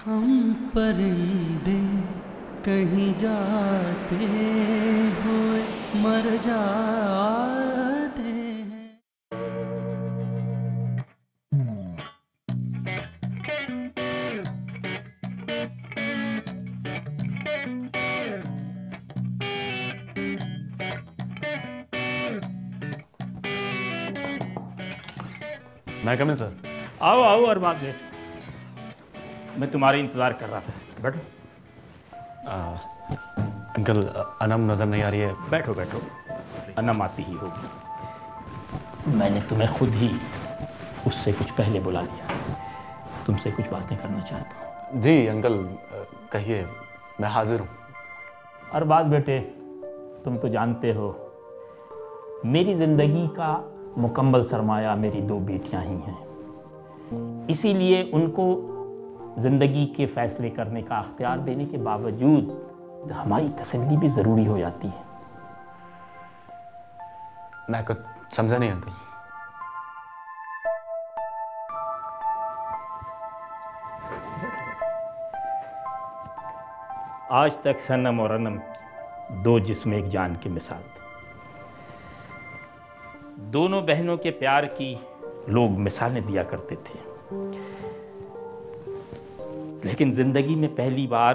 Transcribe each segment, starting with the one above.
हम परिंदे कहीं जाते हुए मर जाते हैं। मैं कम सर। आओ आओ और बात बैठ। मैं तुम्हारा इंतजार कर रहा था। बैठो। अंकल अनम नजर नहीं आ रही है। बैठो बैठो, अनम आती ही होगी। मैंने तुम्हें खुद ही उससे कुछ पहले बुला लिया। तुमसे कुछ बातें करना चाहता हूँ। जी अंकल कहिए, मैं हाजिर हूँ। और बात बेटे, तुम तो जानते हो मेरी जिंदगी का मुकम्मल सरमाया मेरी दो बेटियां ही हैं। इसीलिए उनको जिंदगी के फैसले करने का अख्तियार देने के बावजूद हमारी तसल्ली भी जरूरी हो जाती है। मैं कुछ समझा नहीं अंकल। आज तक सनम और अनम दो जिस्म एक जान की मिसाल थी। दोनों बहनों के प्यार की लोग मिसालें दिया करते थे, लेकिन जिंदगी में पहली बार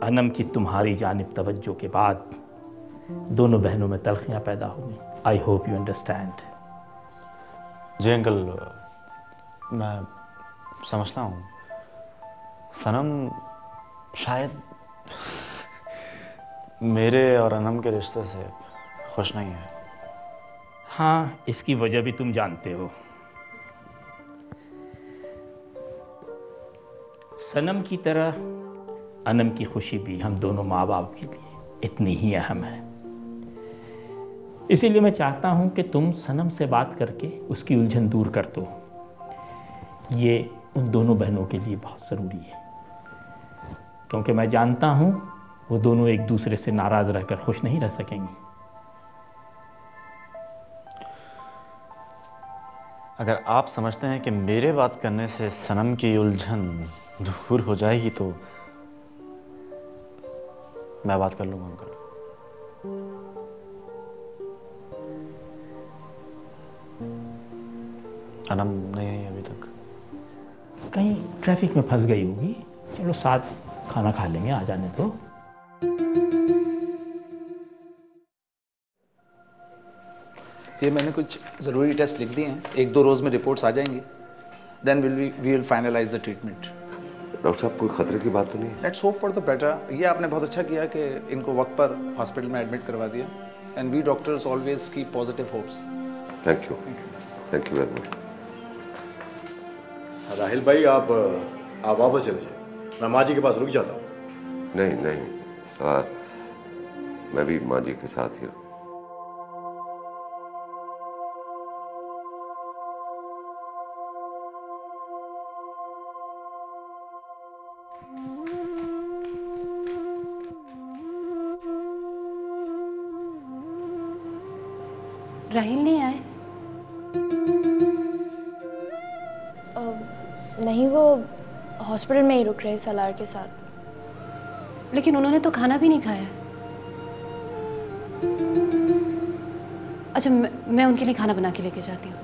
अनम की तुम्हारी जानिब तवज्जो के बाद दोनों बहनों में तलखियां पैदा हुई। I hope you understand. जी अंकल, मैं समझता हूँ। सनम शायद मेरे और अनम के रिश्ते से खुश नहीं है। हाँ, इसकी वजह भी तुम जानते हो। सनम की तरह अनम की खुशी भी हम दोनों माँ बाप के लिए इतनी ही अहम है। इसीलिए मैं चाहता हूं कि तुम सनम से बात करके उसकी उलझन दूर कर दो। ये उन दोनों बहनों के लिए बहुत ज़रूरी है, क्योंकि मैं जानता हूं वो दोनों एक दूसरे से नाराज़ रहकर खुश नहीं रह सकेंगी। अगर आप समझते हैं कि मेरे बात करने से सनम की उलझन दूर हो जाएगी तो मैं बात कर लूंगा अंकल। अनम नहीं आई अभी तक। कहीं ट्रैफिक में फंस गई होगी। चलो साथ खाना खा लेंगे, आ जाने दो। ये मैंने कुछ ज़रूरी टेस्ट लिख दिए हैं, एक दो रोज़ में रिपोर्ट्स आ जाएंगी। Then we will finalize the treatment. Doctor साहब कोई खतरे की बात तो नहीं है? Let's hope for the better. ये आपने बहुत अच्छा किया कि इनको वक्त पर हॉस्पिटल में एडमिट करवा दिया। And we doctors always keep positive hopes. Thank you very much. Rahil भाई, आप वापस चले जाए, मैं माँ जी के पास रुक जाता हूँ। नहीं सर, मैं भी माँ जी के साथ ही रहूँ। राहिल नहीं आए? नहीं, वो हॉस्पिटल में ही रुक रहे सलार के साथ। लेकिन उन्होंने तो खाना भी नहीं खाया। अच्छा, मैं उनके लिए खाना बना के लेके जाती हूँ।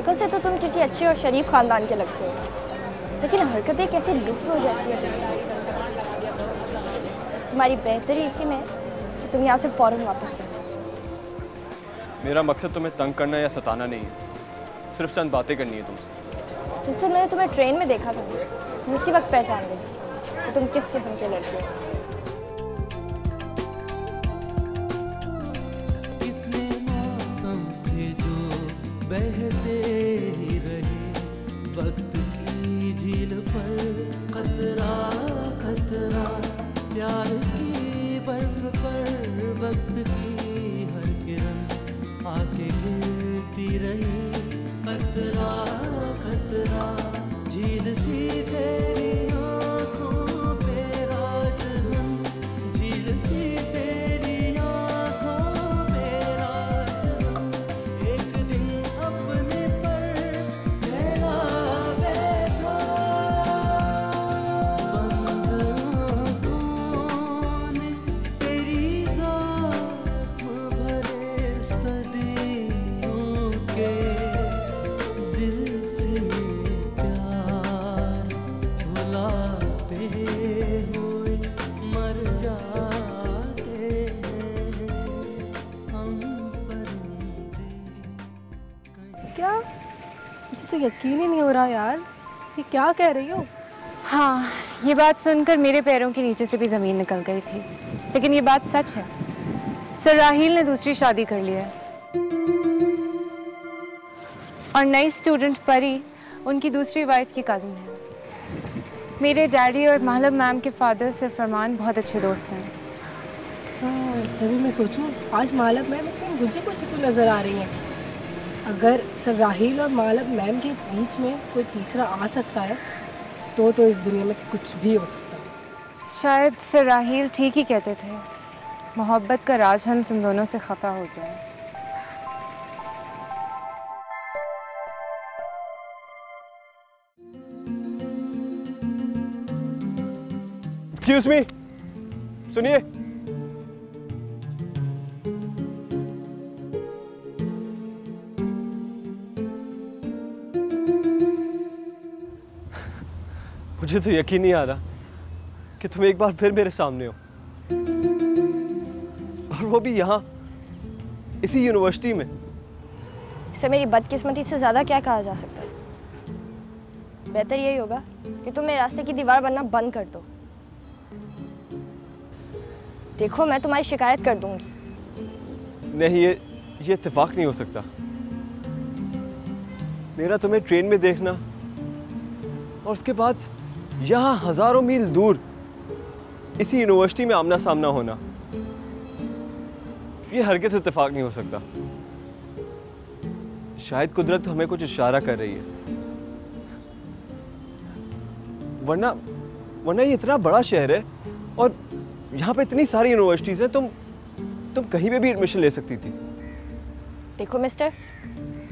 शक्ल से तो तुम किसी अच्छे और शरीफ खानदान के लगते हो, लेकिन हरकतें कैसी लुफ्लो जैसी है तुम्हारी बेहतरी इसी में कि तुम यहाँ से फौरन वापस चलो। मेरा मकसद तुम्हें तंग करना या सताना नहीं है, सिर्फ चंद बातें करनी है तुमसे। जिस दिन मैंने तुम्हें ट्रेन में देखा था मैं उसी वक्त पहचान गई कि तुम किस किस्म के लड़के हो। कितने मौसम थे जो बहते ही रहे, वक्त की झील पर कतरा कतरा, प्यार की बर्फ पर वक्त की हर किरण आके गिरती रही, कतरा कतरा, झील सी तेरी आँखों पे राजहंस, झील सी तेरी आँखों पे राजहंस, एक दिन अपने पर फैला बैठा, बंद आँखों ने तेरी ज़ख्म भरे सदियों के दिल से प्यार भुलाते हुए मर जाते हैं हम परिंदे। क्या? मुझे तो यकीन ही नहीं हो रहा यार, ये क्या कह रही हो? हाँ, ये बात सुनकर मेरे पैरों के नीचे से भी ज़मीन निकल गई थी, लेकिन ये बात सच है। सर राहील ने दूसरी शादी कर ली है और नई स्टूडेंट परी उनकी दूसरी वाइफ की कज़न है। मेरे डैडी और मालम मैम के फादर सर फरमान बहुत अच्छे दोस्त हैं। अच्छा, जब भी मैं सोचूं आज मालम मैम इतनी मुझे कुछ क्यों नज़र आ रही हैं। अगर सर राहील और मालम मैम के बीच में कोई तीसरा आ सकता है तो इस दुनिया में कुछ भी हो सकता है। शायद सर राहील ठीक ही कहते थे, मोहब्बत का राजहंस उन दोनों से खफा हो गया है। एक्सक्यूज मी, सुनिए। मुझे तो यकीन नहीं आ रहा कि तुम एक बार फिर मेरे सामने हो, और वो भी यहाँ इसी यूनिवर्सिटी में। इससे मेरी बदकिस्मती से ज़्यादा क्या कहा जा सकता है। बेहतर यही होगा कि तुम मेरे रास्ते की दीवार बनना बंद कर दो। देखो मैं तुम्हारी शिकायत कर दूंगी। नहीं, ये इत्तेफाक नहीं हो सकता। मेरा तुम्हें ट्रेन में देखना और उसके बाद यहाँ हजारों मील दूर इसी यूनिवर्सिटी में आमना सामना होना, ये हरगिज़ इत्तेफाक नहीं हो सकता। शायद कुदरत हमें कुछ इशारा कर रही है, वरना ये इतना बड़ा शहर है और यहाँ पे इतनी सारी यूनिवर्सिटीज़ हैं, तुम कहीं पे भी एडमिशन ले सकती थी। देखो मिस्टर,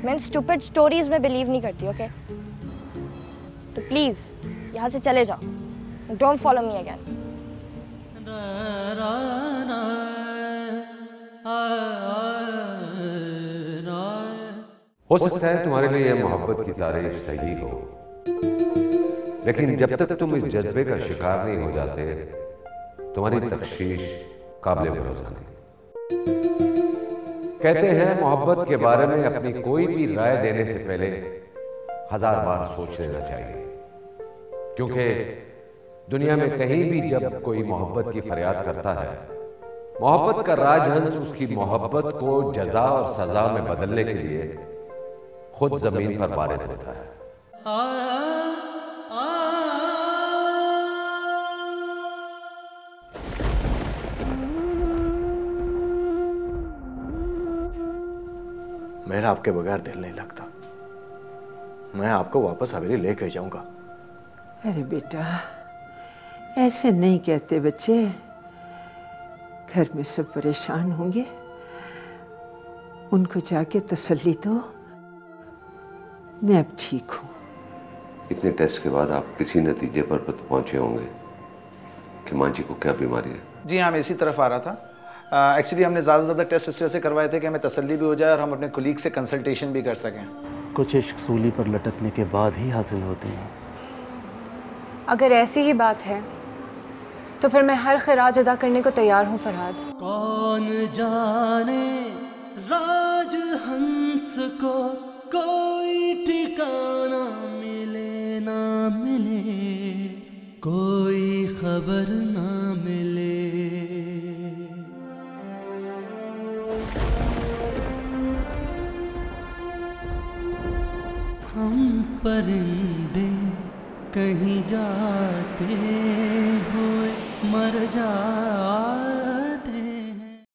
मैं स्टूपिड स्टोरीज में बिलीव नहीं करती, ओके? तो प्लीज यहाँ से चले जाओ। Don't follow me again. हो सकता है तुम्हारे लिए यह मोहब्बत की तारीफ सही हो, लेकिन जब तक तुम इस जज्बे का शिकार नहीं हो जाते तुम्हारी तफ्शीश काबिल भरोसा नहीं। कहते हैं मोहब्बत के बारे में अपनी कोई भी राय देने से पहले 1000 बार सोच लेना चाहिए, क्योंकि दुनिया में कहीं भी जब कोई मोहब्बत की फरियाद करता है, मोहब्बत का राजहंस उसकी मोहब्बत को जजा और सजा में बदलने के लिए खुद जमीन पर वारिद होता है। मेरा आपके बगैर दिल नहीं लगता। मैं आपको वापस हवेली लेकर जाऊंगा। अरे बेटा, ऐसे नहीं कहते बच्चे। घर में सब परेशान होंगे, उनको जाके तसल्ली दो। मैं अब ठीक हूँ। इतने टेस्ट के बाद आप किसी नतीजे पर तो पहुंचे होंगे कि माँ जी को क्या बीमारी है? जी हाँ, मैं इसी तरफ आ रहा था। एक्चुअली हमने ज़्यादा से ज़्यादा टेस्ट इस वजह से करवाए थे कि हमें तसल्ली भी हो जाए और हम अपने कोलीग से कंसल्टेशन भी कर सकें। कुछ इश्क सूली पर लटकने के बाद ही हासिल होती हैं। अगर ऐसी ही बात है तो फिर मैं हर खराज अदा करने को तैयार हूँ फरहाद। कौन जाने राज हंस को कोई ठिकाना मिले ना मिले, कोई खबर ना मिले। हम परिंदे कहीं जाते हुए मर जाते